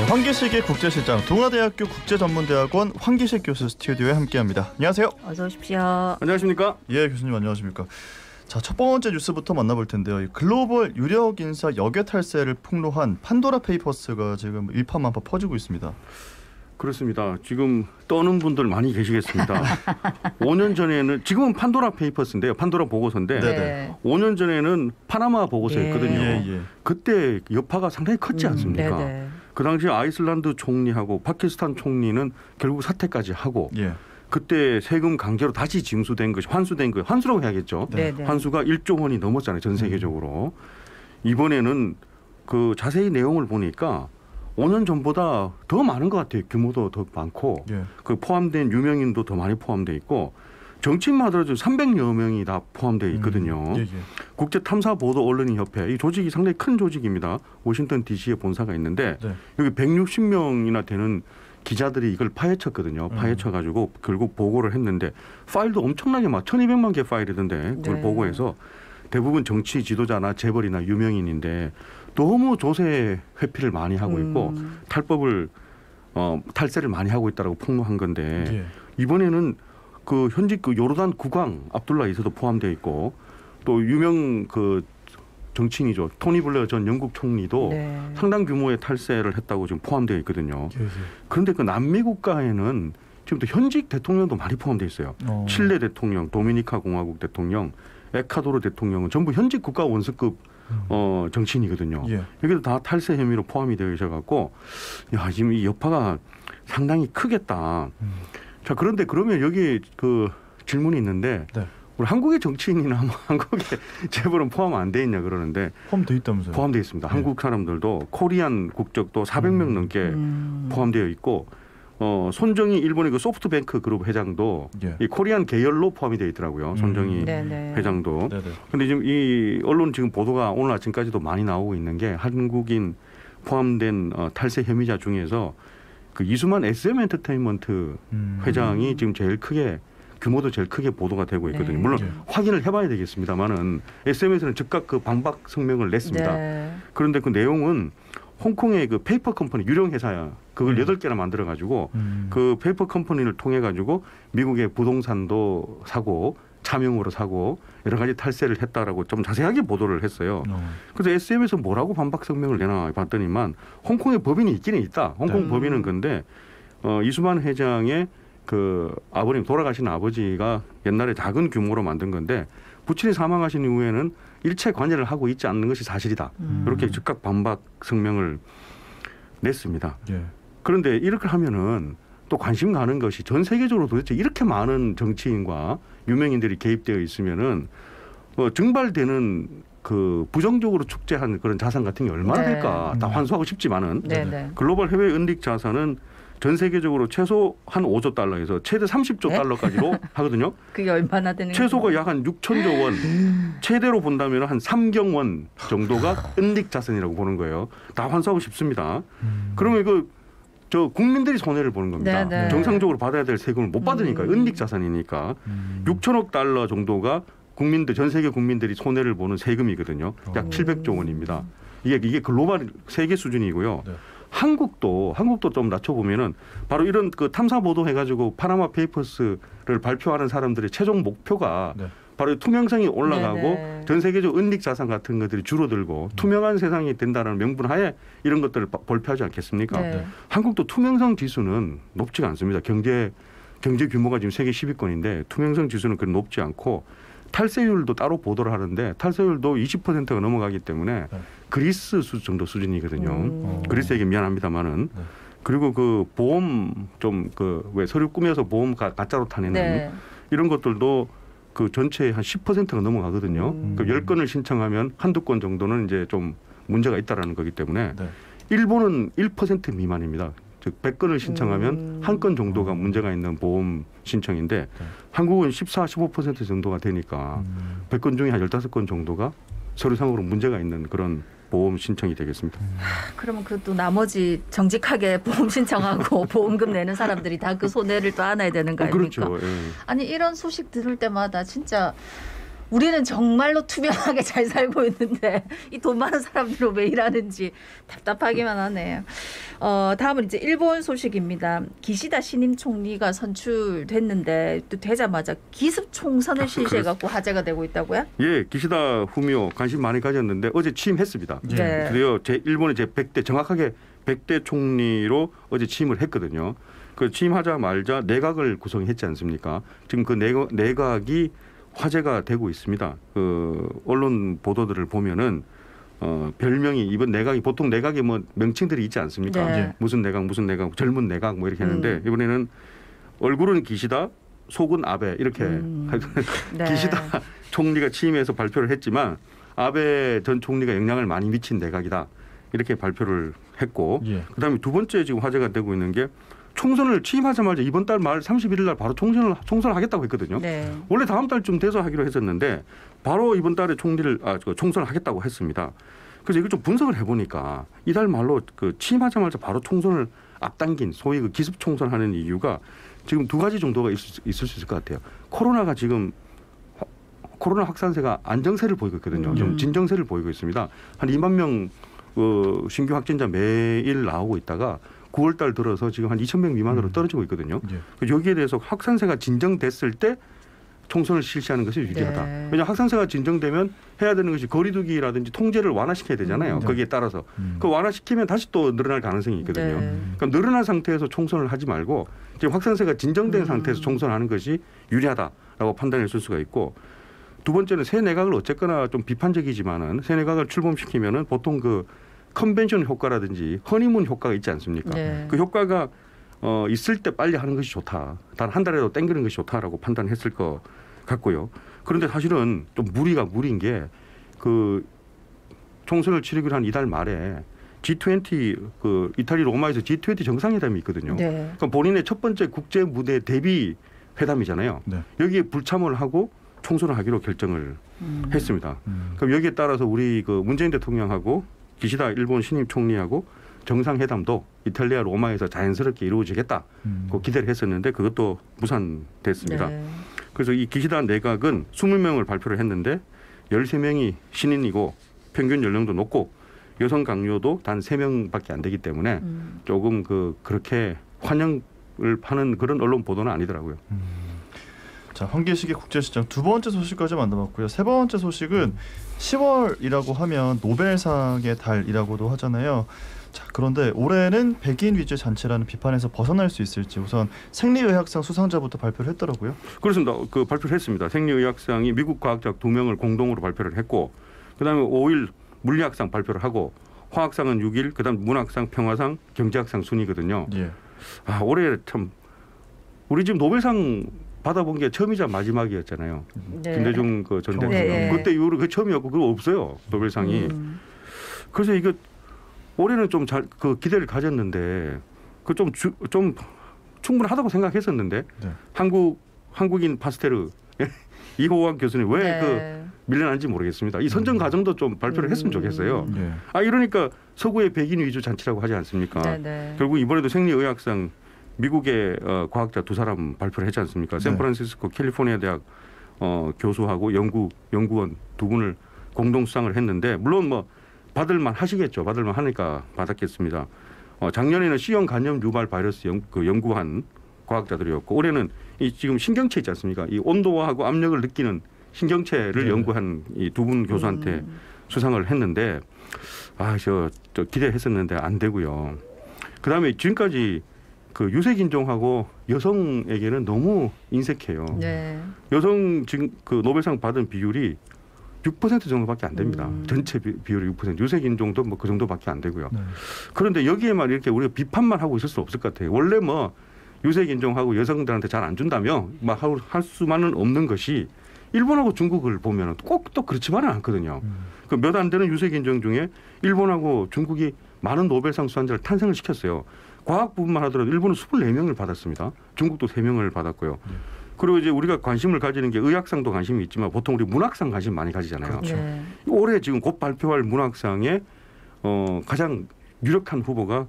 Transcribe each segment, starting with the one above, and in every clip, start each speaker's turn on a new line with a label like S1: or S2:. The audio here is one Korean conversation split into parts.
S1: 네, 환기식의 국제시장 동아대학교 국제전문대학원 환기식 교수 스튜디오에 함께합니다. 안녕하세요.
S2: 어서 오십시오.
S3: 안녕하십니까?
S1: 예, 교수님 안녕하십니까? 자, 첫 번째 뉴스부터 만나볼 텐데요. 글로벌 유력 인사 역외 탈세를 폭로한 판도라 페이퍼스가 지금 일파만파 퍼지고 있습니다.
S3: 그렇습니다. 지금 떠는 분들 많이 계시겠습니다. 5년 전에는 지금은 판도라 페이퍼스인데요. 판도라 보고서인데
S2: 네.
S3: 5년 전에는 파나마 보고서였거든요.
S1: 예.
S3: 그때 여파가 상당히 컸지 않습니까?
S2: 네네.
S3: 그 당시 아이슬란드 총리하고 파키스탄 총리는 결국 사퇴까지 하고
S1: 예.
S3: 그때 세금 강제로 다시 징수된 것이 환수된 거 환수라고 해야겠죠.
S2: 네네.
S3: 환수가 1조 원이 넘었잖아요. 전 세계적으로. 이번에는 그 자세히 내용을 보니까 5년 전보다 더 많은 것 같아요. 규모도 더 많고
S1: 예.
S3: 그 포함된 유명인도 더 많이 포함되어 있고 정치인만 하더라도 300여 명이 다 포함되어 있거든요.
S1: 예.
S3: 국제 탐사 보도 언론인 협회 이 조직이 상당히 큰 조직입니다. 워싱턴 DC에 본사가 있는데
S1: 네.
S3: 여기 160명이나 되는 기자들이 이걸 파헤쳤거든요. 파헤쳐가지고 결국 보고를 했는데 파일도 엄청나게 막 1200만 개 파일이던데 그걸
S2: 네.
S3: 보고해서 대부분 정치 지도자나 재벌이나 유명인인데 너무 조세 회피를 많이 하고 있고 탈법을 탈세를 많이 하고 있다라고 폭로한 건데
S1: 예.
S3: 이번에는 그 현직 그 요르단 국왕 압둘라 2세도 포함되어 있고 또 유명 그 정치인이죠. 토니 블레어 전 영국 총리도
S2: 네.
S3: 상당 규모의 탈세를 했다고 지금 포함되어 있거든요.
S1: 예.
S3: 그런데 그 남미 국가에는 지금도 현직 대통령도 많이 포함되어 있어요. 칠레 대통령, 도미니카 공화국 대통령, 에콰도르 대통령은 전부 현직 국가 원수급 정치인이거든요.
S1: 예.
S3: 여기도 다 탈세 혐의로 포함이 되어 있어갖고 야 지금 이 여파가 상당히 크겠다. 자 그런데 그러면 여기 그 질문이 있는데
S1: 네.
S3: 우리 한국의 정치인이나 한국의 재벌은 포함 안 돼 있냐 그러는데
S1: 포함돼 있다면서요?
S3: 포함되어 있습니다.
S1: 네.
S3: 한국 사람들도 코리안 국적도 400명 넘게 포함되어 있고 손정희 일본의 그 소프트뱅크 그룹 회장도
S1: 예.
S3: 이 코리안 계열로 포함이 되어 있더라고요. 손정희
S2: 네네.
S3: 회장도.
S1: 네네.
S3: 근데 지금 이 언론 지금 보도가 오늘 아침까지도 많이 나오고 있는 게 한국인 포함된 탈세 혐의자 중에서 그 이수만 SM 엔터테인먼트 회장이 지금 제일 크게 규모도 제일 크게 보도가 되고 있거든요.
S2: 네.
S3: 물론
S1: 예.
S3: 확인을 해봐야 되겠습니다만은 SM에서는 즉각 그 반박 성명을 냈습니다.
S2: 네.
S3: 그런데 그 내용은 홍콩의 그 페이퍼 컴퍼니 유령 회사야. 그걸 8개나 만들어 가지고 그 페이퍼 컴퍼니를 통해 가지고 미국의 부동산도 사고 차명으로 사고 여러 가지 탈세를 했다라고 좀 자세하게 보도를 했어요. 그래서 SM에서 뭐라고 반박 성명을 내나 봤더니만 홍콩의 법인이 있기는 있다. 홍콩
S1: 네.
S3: 법인은 근데 이수만 회장의 그 아버님 돌아가신 아버지가 옛날에 작은 규모로 만든 건데 부친이 사망하신 이후에는 일체 관여를 하고 있지 않는 것이 사실이다. 이렇게 즉각 반박 성명을 냈습니다.
S1: 예.
S3: 그런데 이렇게 하면은 또 관심 가는 것이 전 세계적으로 도대체 이렇게 많은 정치인과 유명인들이 개입되어 있으면은 증발되는 그 부정적으로 축제한 그런 자산 같은 게 얼마나
S2: 네.
S3: 될까 다 환수하고 싶지만은
S2: 네네.
S3: 글로벌 해외 은닉 자산은 전 세계적으로 최소 한 5조 달러에서 최대 30조
S2: 네?
S3: 달러까지로 하거든요.
S2: 그게 얼마나 되는
S3: 최소가 약 한 6천조 원, 최대로 본다면 한 3경원 정도가 은닉 자산이라고 보는 거예요. 다 환수하고 싶습니다. 그러면 이거 저 국민들이 손해를 보는 겁니다.
S2: 네네.
S3: 정상적으로 받아야 될 세금을 못 받으니까 은닉 자산이니까 6천억 달러 정도가 국민들 전 세계 국민들이 손해를 보는 세금이거든요. 약 700조 원입니다. 이게 글로벌 세계 수준이고요.
S1: 네.
S3: 한국도 좀 낮춰보면은 바로 이런 그 탐사 보도 해가지고 파나마 페이퍼스를 발표하는 사람들의 최종 목표가
S1: 네.
S3: 바로 투명성이 올라가고
S2: 네네.
S3: 전 세계적 은닉 자산 같은 것들이 줄어들고 투명한 세상이 된다는 명분하에 이런 것들을 발표하지 않겠습니까?
S2: 네.
S3: 한국도 투명성 지수는 높지가 않습니다. 경제 규모가 지금 세계 10위권인데 투명성 지수는 그렇게 높지 않고 탈세율도 따로 보도를 하는데 탈세율도 20%가 넘어가기 때문에
S1: 네.
S3: 그리스 정도 수준이거든요. 그리스에게 미안합니다만은 그리고 그 보험 좀 그 왜 서류 꾸며서 보험 가짜로 타내는
S2: 네.
S3: 이런 것들도 그 전체의 한 10%가 넘어가거든요. 그 10건을 신청하면 한두 건 정도는 이제 좀 문제가 있다라는 거기 때문에
S1: 네.
S3: 일본은 1% 미만입니다. 즉 100건을 신청하면 한 건 정도가 문제가 있는 보험 신청인데 한국은 14, 15% 정도가 되니까 100건 중에 한 15건 정도가 서류상으로 문제가 있는 그런 보험 신청이 되겠습니다.
S2: 그러면 그 또 나머지 정직하게 보험 신청하고 보험금 내는 사람들이 다 그 손해를 또 안아야 되는 거 아닙니까?
S3: 그렇죠. 예.
S2: 아니 이런 소식 들을 때마다 진짜 우리는 정말로 투명하게 잘 살고 있는데 이 돈 많은 사람들은 왜 일하는지 답답하기만 하네요. 다음은 이제 일본 소식입니다. 기시다 신임 총리가 선출됐는데 또 되자마자 기습 총선을 실시해갖고 화제가 되고 있다고요?
S3: 예, 기시다 후미오 관심 많이 가졌는데 어제 취임했습니다.
S2: 네.
S3: 그래요. 일본의 제 100대 정확하게 100대 총리로 어제 취임을 했거든요. 그 취임하자마자 내각을 구성했지 않습니까? 지금 그 내각이 화제가 되고 있습니다. 그 언론 보도들을 보면은 별명이 이번 내각이 보통 내각에 뭐 명칭들이 있지 않습니까?
S2: 네.
S3: 무슨 내각, 젊은 내각 뭐 이렇게 했는데 이번에는 얼굴은 기시다, 속은 아베 이렇게
S2: 네.
S3: 기시다 총리가 취임해서 발표를 했지만 아베 전 총리가 영향을 많이 미친 내각이다 이렇게 발표를 했고
S1: 예.
S3: 그다음에 두 번째 지금 화제가 되고 있는 게 총선을 취임하자마자 이번 달 말 31일 날 바로 총선을 하겠다고 했거든요.
S2: 네.
S3: 원래 다음 달쯤 돼서 하기로 했었는데 바로 이번 달에 총선을 하겠다고 했습니다. 그래서 이걸 좀 분석을 해보니까 이달 말로 그 취임하자마자 바로 총선을 앞당긴 소위 그 기습 총선하는 이유가 지금 두 가지 정도가 있을 수 있을 것 같아요. 코로나가 지금 코로나 확산세가 안정세를 보이고 있거든요. 좀 진정세를 보이고 있습니다. 한 2만 명 신규 확진자 매일 나오고 있다가 9월 달 들어서 지금 한 2,000명 미만으로 떨어지고 있거든요.
S1: 예.
S3: 여기에 대해서 확산세가 진정됐을 때 총선을 실시하는 것이 유리하다.
S2: 네.
S3: 왜냐하면 확산세가 진정되면 해야 되는 것이 거리두기라든지 통제를 완화시켜야 되잖아요.
S1: 네.
S3: 거기에 따라서. 그 완화시키면 다시 또 늘어날 가능성이 있거든요.
S2: 네.
S3: 그럼 늘어난 상태에서 총선을 하지 말고 지금 확산세가 진정된 상태에서 총선하는 것이 유리하다라고 판단했을 수가 있고 두 번째는 새 내각을 어쨌거나 좀 비판적이지만은 새 내각을 출범시키면은 보통 그 컨벤션 효과라든지 허니문 효과가 있지 않습니까?
S2: 네.
S3: 그 효과가 있을 때 빨리 하는 것이 좋다. 단 한 달에도 땡기는 것이 좋다라고 판단했을 것 같고요. 그런데 사실은 좀 무리인 게 그 총선을 치르기로 한 이달 말에 G20 그 이탈리 로마에서 G20 정상회담이 있거든요.
S2: 네.
S3: 그러니까 본인의 첫 번째 국제 무대 대비 회담이잖아요.
S1: 네.
S3: 여기에 불참을 하고 총선을 하기로 결정을 했습니다. 그럼 여기에 따라서 우리 그 문재인 대통령하고 기시다 일본 신임 총리하고 정상회담도 이탈리아 로마에서 자연스럽게 이루어지겠다. 그 기대를 했었는데 그것도 무산됐습니다.
S2: 네.
S3: 그래서 이 기시다 내각은 20명을 발표를 했는데 13명이 신인이고 평균 연령도 높고 여성 강요도 단 3명밖에 안 되기 때문에 조금 그렇게 환영을 하는 그런 언론 보도는 아니더라고요.
S1: 자, 환기시계 국제시장 두 번째 소식까지 만나봤고요. 세 번째 소식은 10월이라고 하면 노벨상의 달이라고도 하잖아요. 자, 그런데 올해는 백인 위주의 잔치라는 비판에서 벗어날 수 있을지 우선 생리의학상 수상자부터 발표를 했더라고요.
S3: 그렇습니다. 그 발표를 했습니다. 생리의학상이 미국 과학자 2명을 공동으로 발표를 했고 그다음에 5일 물리학상 발표를 하고 화학상은 6일, 그다음 문학상, 평화상, 경제학상 순이거든요.
S1: 예.
S3: 아, 올해 참 우리 지금 노벨상 받아본 게 처음이자 마지막이었잖아요.
S2: 네.
S3: 김대중 그 전 대통령.
S2: 네.
S3: 그때 이후로 그 처음이었고 그거 없어요. 노벨상이. 그래서 이거 올해는 좀 잘 그 기대를 가졌는데 그 좀 충분하다고 생각했었는데
S1: 네.
S3: 한국인 파스테르 이호왕 교수님 왜
S2: 네.
S3: 밀려난지 모르겠습니다. 이 선정 과정도 좀 발표를 했으면 좋겠어요.
S1: 예.
S3: 아 이러니까 서구의 백인 위주 잔치라고 하지 않습니까?
S2: 네. 네.
S3: 결국 이번에도 생리의학상 미국의 과학자 2사람 발표를 했지 않습니까?
S1: 네.
S3: 샌프란시스코 캘리포니아 대학 교수하고 연구원 2분을 공동 수상을 했는데 물론 뭐 받을만 하시겠죠. 받을만 하니까 받았겠습니다. 작년에는 C형 간염 유발 바이러스 연구한 과학자들이었고 올해는 이 지금 신경체 있지 않습니까? 이 온도하고 압력을 느끼는 신경체를
S1: 네.
S3: 연구한 이 2분 교수한테 수상을 했는데 저 기대했었는데 안 되고요. 그다음에 지금까지 그 유색 인종하고 여성에게는 너무 인색해요.
S2: 네.
S3: 여성 지금 그 노벨상 받은 비율이 6% 정도밖에 안 됩니다. 전체 비율이 6%. 유색 인종도 뭐 그 정도밖에 안 되고요.
S1: 네.
S3: 그런데 여기에만 이렇게 우리가 비판만 하고 있을 수 없을 것 같아요. 원래 뭐 유색 인종하고 여성들한테 잘 안 준다며 막 할 수만은 없는 것이 일본하고 중국을 보면 꼭 또 그렇지만은 않거든요. 그 몇 안 되는 유색 인종 중에 일본하고 중국이 많은 노벨상 수상자를 탄생을 시켰어요. 과학 부분만 하더라도 일본은 24명을 받았습니다. 중국도 3명을 받았고요. 그리고 이제 우리가 관심을 가지는 게 의학상도 관심이 있지만 보통 우리 문학상 관심 많이 가지잖아요.
S1: 그렇죠.
S2: 네.
S3: 올해 지금 곧 발표할 문학상의 가장 유력한 후보가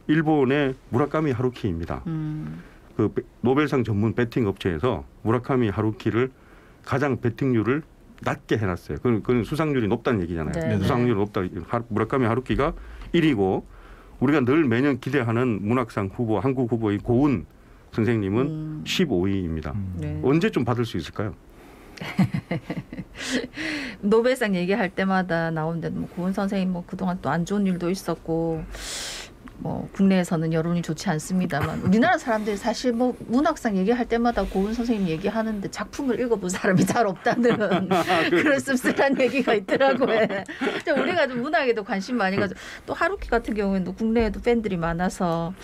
S3: 일본의 무라카미 하루키입니다. 그 노벨상 전문 배팅 업체에서 무라카미 하루키를 가장 배팅률을 낮게 해놨어요. 그건 수상률이 높다는 얘기잖아요.
S2: 네.
S3: 수상률이 높다. 무라카미 하루키가 1위고 우리가 늘 매년 기대하는 문학상 후보, 한국 후보의 고은 선생님은 15위입니다.
S2: 네.
S3: 언제쯤 받을 수 있을까요?
S2: 노벨상 얘기할 때마다 나오는데 뭐 고은 선생님 뭐 그동안 또 안 좋은 일도 있었고 뭐 국내에서는 여론이 좋지 않습니다만 우리나라 사람들이 사실 뭐 문학상 얘기할 때마다 고은 선생님 얘기하는데 작품을 읽어본 사람이 잘 없다는 그런 씁쓸한 얘기가 있더라고요. 근데 우리가 좀 문학에도 관심 많이 가지고 또 하루키 같은 경우에는 또 국내에도 팬들이 많아서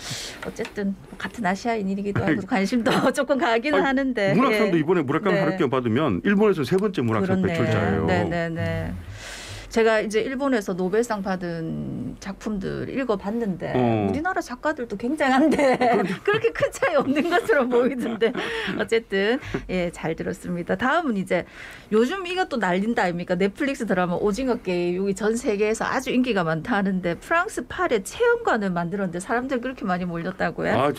S2: 어쨌든 같은 아시아인이기도 하고 관심도 조금 가기는 하는데
S3: 문학상도 이번에 무라카미
S2: 네.
S3: 하루키가 받으면 일본에서 세 번째 문학상
S2: 그렇네.
S3: 배출자예요.
S2: 네네네. 제가 이제 일본에서 노벨상 받은 작품들 읽어봤는데 우리나라 작가들도 굉장한데 그렇게 큰 차이 없는 것처럼 보이던데 어쨌든 예, 잘 들었습니다. 다음은 이제 요즘 이것도 난린다 아닙니까? 넷플릭스 드라마 오징어 게임 여기 전 세계에서 아주 인기가 많다 하는데 프랑스 파리에 체험관을 만들었는데 사람들 그렇게 많이 몰렸다고요?
S3: 아,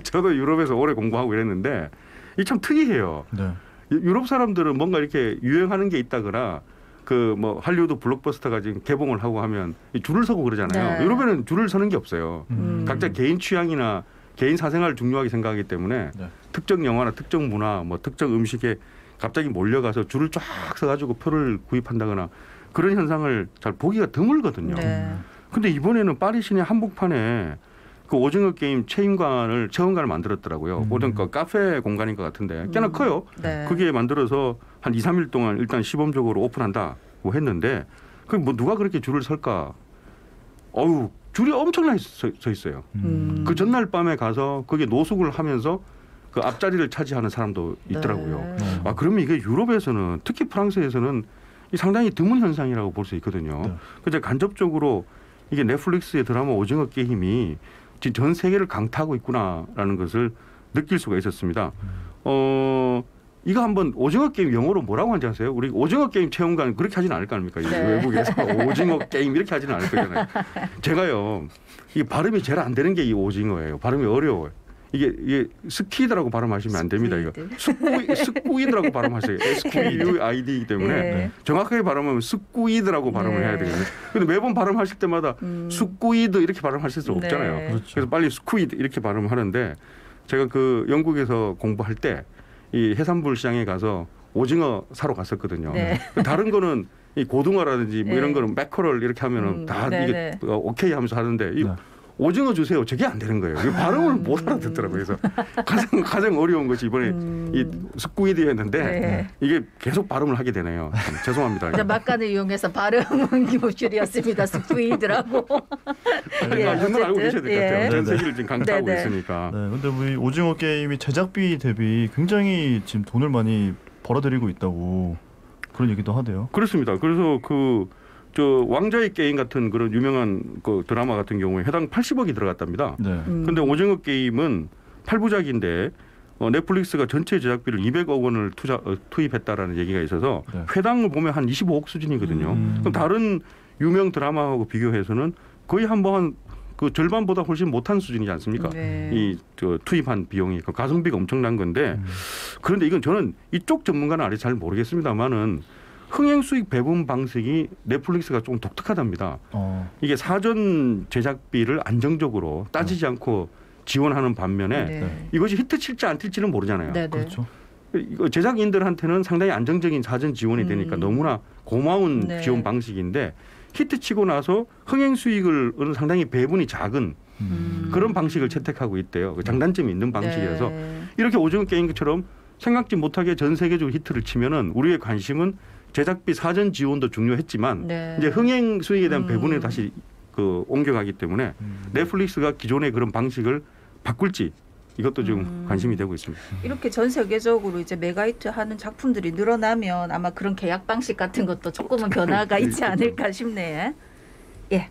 S3: 저도 유럽에서 오래 공부하고 이랬는데 이게 참 특이해요.
S1: 네.
S3: 유럽 사람들은 뭔가 이렇게 유행하는 게 있다거나 그 뭐 할리우드 블록버스터가 지금 개봉을 하고 하면 줄을 서고 그러잖아요.
S2: 네.
S3: 유럽에는 줄을 서는 게 없어요.
S1: 음.
S3: 각자 개인 취향이나 개인 사생활을 중요하게 생각하기 때문에
S1: 네.
S3: 특정 영화나 특정 문화, 뭐 특정 음식에 갑자기 몰려가서 줄을 쫙 서가지고 표를 구입한다거나 그런 현상을 잘 보기가 드물거든요.
S2: 네.
S3: 근데 이번에는 파리 시내 한복판에 그 오징어 게임 체험관을 만들었더라고요. 오징어 카페 공간인 것 같은데 꽤나 커요.
S2: 네.
S3: 그게 만들어서 한 2, 3일 동안 일단 시범적으로 오픈한다고 했는데 그 뭐 누가 그렇게 줄을 설까? 어우, 줄이 엄청나게 서 있어요. 그 전날 밤에 가서 그게 노숙을 하면서 그 앞자리를 차지하는 사람도 있더라고요.
S2: 네.
S3: 아, 그러면 이게 유럽에서는 특히 프랑스에서는 이 상당히 드문 현상이라고 볼 수 있거든요.
S1: 네.
S3: 그래서 간접적으로 이게 넷플릭스의 드라마 오징어 게임이 지금 전 세계를 강타하고 있구나라는 것을 느낄 수가 있었습니다. 이거 한번 오징어 게임 영어로 뭐라고 하는지 아세요? 우리 오징어 게임 체험관 그렇게 하지는 않을 거 아닙니까?
S2: 네.
S3: 외국에서 오징어 게임 이렇게 하지는 않을 거잖아요. 제가요, 이 발음이 제일 안 되는 게 이 오징어예요. 발음이 어려워요. 이게 스퀴드라고 발음하시면 안 됩니다. 이거 스쿠이드라고 발음하세요. SQUID이기 때문에
S2: 네.
S3: 정확하게 발음하면 스쿠이드라고 발음을
S2: 네.
S3: 해야 되거든요. 근데 매번 발음하실 때마다 스쿠이드 이렇게 발음하실 수 없잖아요.
S2: 네.
S1: 그렇죠.
S3: 그래서 빨리 스쿠이드 이렇게 발음을 하는데 제가 그 영국에서 공부할 때 이 해산물 시장에 가서 오징어 사러 갔었거든요.
S2: 네.
S3: 다른 거는 이 고등어라든지 뭐
S2: 네.
S3: 이런 거는 매커럴 이렇게 하면은 다
S2: 네,
S3: 이게
S2: 네.
S3: 오케이 하면서 하는데 이
S1: 네.
S3: 오징어 주세요. 저게 안 되는 거예요. 이 발음을 못 알아듣더라고요. 그래서 가장 어려운 것이 이번에 이 스쿠이드였는데
S2: 네.
S3: 이게 계속 발음을 하게 되네요. 참 죄송합니다.
S2: 이제 막간을 이용해서 발음은 기모줄이었습니다. 스쿠이드라고.
S3: 아니, 정말 알고 계셔야 될 것 같아요.
S2: 예.
S3: 전 세계를 지금 강타하고
S2: 네네.
S3: 있으니까.
S1: 네, 근데 우리 오징어 게임이 제작비 대비 굉장히 지금 돈을 많이 벌어들이고 있다고 그런 얘기도 하대요.
S3: 그렇습니다. 그래서 저 왕자의 게임 같은 그런 유명한 그 드라마 같은 경우에 해당 80억이 들어갔답니다.
S1: 네.
S3: 근데 오징어 게임은 8부작인데 넷플릭스가 전체 제작비를 200억 원을 투입했다라는 얘기가 있어서
S1: 네.
S3: 회당을 보면 한 25억 수준이거든요. 그럼 다른 유명 드라마하고 비교해서는 거의 그 절반보다 훨씬 못한 수준이지 않습니까?
S2: 네.
S3: 저 투입한 비용이 그 가성비가 엄청난 건데 그런데 이건 저는 이쪽 전문가는 아직 잘 모르겠습니다만은 흥행 수익 배분 방식이 넷플릭스가 조금 독특하답니다. 이게 사전 제작비를 안정적으로 따지지 않고 지원하는 반면에
S2: 네.
S3: 이것이 히트 칠지 안 칠지는 모르잖아요.
S2: 네.
S1: 그렇죠.
S3: 이거 제작인들한테는 상당히 안정적인 사전 지원이 되니까 너무나 고마운
S2: 네.
S3: 지원 방식인데 히트 치고 나서 흥행 수익을 상당히 배분이 작은 그런 방식을 채택하고 있대요. 그 장단점이 있는 방식이라서
S2: 네.
S3: 이렇게 오징어 게임처럼 생각지 못하게 전 세계적으로 히트를 치면은 우리의 관심은 제작비 사전 지원도 중요했지만
S2: 네.
S3: 이제 흥행 수익에 대한 배분에 다시 그 옮겨가기 때문에 넷플릭스가 기존의 그런 방식을 바꿀지 이것도 지금 관심이 되고 있습니다.
S2: 이렇게 전 세계적으로 이제 메가히트 하는 작품들이 늘어나면 아마 그런 계약 방식 같은 것도 조금은 변화가 있지 않을까 싶네. 예.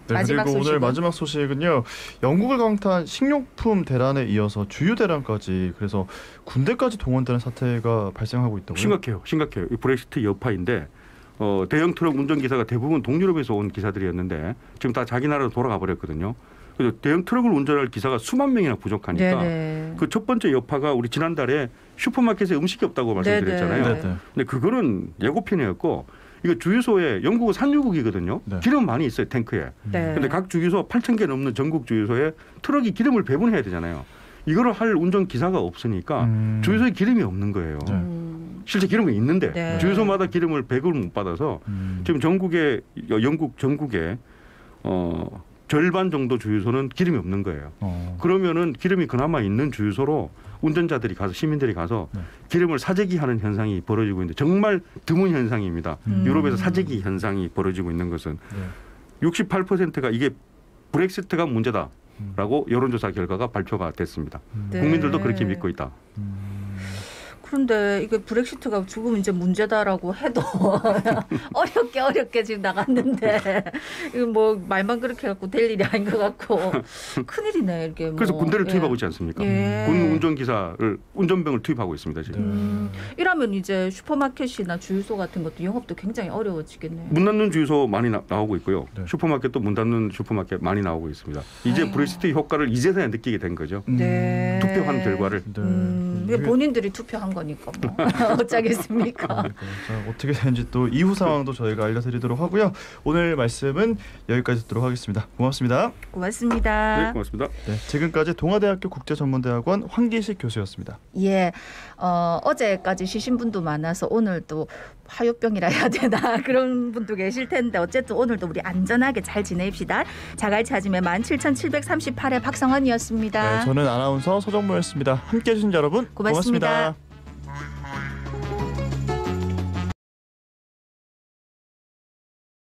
S1: 네,
S2: 마지막
S1: 그리고 오늘
S2: 소식은?
S1: 마지막 소식은요. 영국을 강타한 식료품 대란에 이어서 주유 대란까지 그래서 군대까지 동원되는 사태가 발생하고 있다고요.
S3: 심각해요. 이 브렉시트 여파인데 대형 트럭 운전기사가 대부분 동유럽에서 온 기사들이었는데 지금 다 자기 나라로 돌아가 버렸거든요. 그래서 대형 트럭을 운전할 기사가 수만 명이나 부족하니까
S2: 네네.
S3: 그 첫 번째 여파가 우리 지난달에 슈퍼마켓에 음식이 없다고 말씀드렸잖아요.
S2: 네네.
S1: 네.
S3: 근데 그거는 예고편이었고 이거 주유소에 영국은 산유국이거든요.
S1: 네.
S3: 기름 많이 있어요 탱크에.
S2: 네.
S3: 근데 각 주유소 8,000개 넘는 전국 주유소에 트럭이 기름을 배분해야 되잖아요. 이거를 할 운전 기사가 없으니까 주유소에 기름이 없는 거예요.
S1: 네.
S3: 실제 기름은 있는데
S2: 네.
S3: 주유소마다 기름을 배급을 못 받아서 지금 영국 전국에 절반 정도 주유소는 기름이 없는 거예요. 그러면은 기름이 그나마 있는 주유소로 운전자들이 가서 시민들이 가서
S1: 네.
S3: 기름을 사재기하는 현상이 벌어지고 있는데 정말 드문 현상입니다. 유럽에서 사재기 현상이 벌어지고 있는 것은
S1: 네.
S3: 68%가 이게 브렉시트가 문제다라고 여론조사 결과가 발표가 됐습니다.
S2: 네.
S3: 국민들도 그렇게 믿고 있다.
S2: 그런데 이게 브렉시트가 조금 이제 문제다라고 해도 어렵게 지금 나갔는데 이거 뭐 말만 그렇게 해갖고 될 일이 아닌 것 같고 큰일이네 이렇게.
S3: 그래서
S2: 뭐.
S3: 군대를
S2: 예.
S3: 투입하고 있지 않습니까?
S2: 예.
S3: 군 운전기사를 운전병을 투입하고 있습니다 지금.
S2: 이러면 이제 슈퍼마켓이나 주유소 같은 것도 영업도 굉장히 어려워지겠네요.
S3: 문 닫는 주유소 많이 나오고 있고요.
S1: 네.
S3: 슈퍼마켓도 문 닫는 슈퍼마켓 많이 나오고 있습니다. 이제
S2: 아이고.
S3: 브렉시트 효과를 이제서야 느끼게 된 거죠.
S2: 네.
S3: 투표한 결과를.
S1: 네.
S2: 이게 본인들이 투표한 거니까 뭐 어쩌겠습니까.
S1: 자, 어떻게 되는지 또 이후 상황도 저희가 알려드리도록 하고요. 오늘 말씀은 여기까지 듣도록 하겠습니다. 고맙습니다.
S2: 고맙습니다.
S3: 네, 고맙습니다.
S1: 네, 지금까지 동아대학교 국제전문대학원 황기식 교수였습니다.
S2: 예, 어제까지 쉬신 분도 많아서 오늘 또 화요병이라 해야 되나 그런 분도 계실 텐데 어쨌든 오늘도 우리 안전하게 잘 지냅시다. 자갈 찾음의 17,738회 박성환이었습니다.
S1: 네, 저는 아나운서 서정모였습니다. 함께해 주신 여러분
S2: 고맙습니다.
S1: 고맙습니다.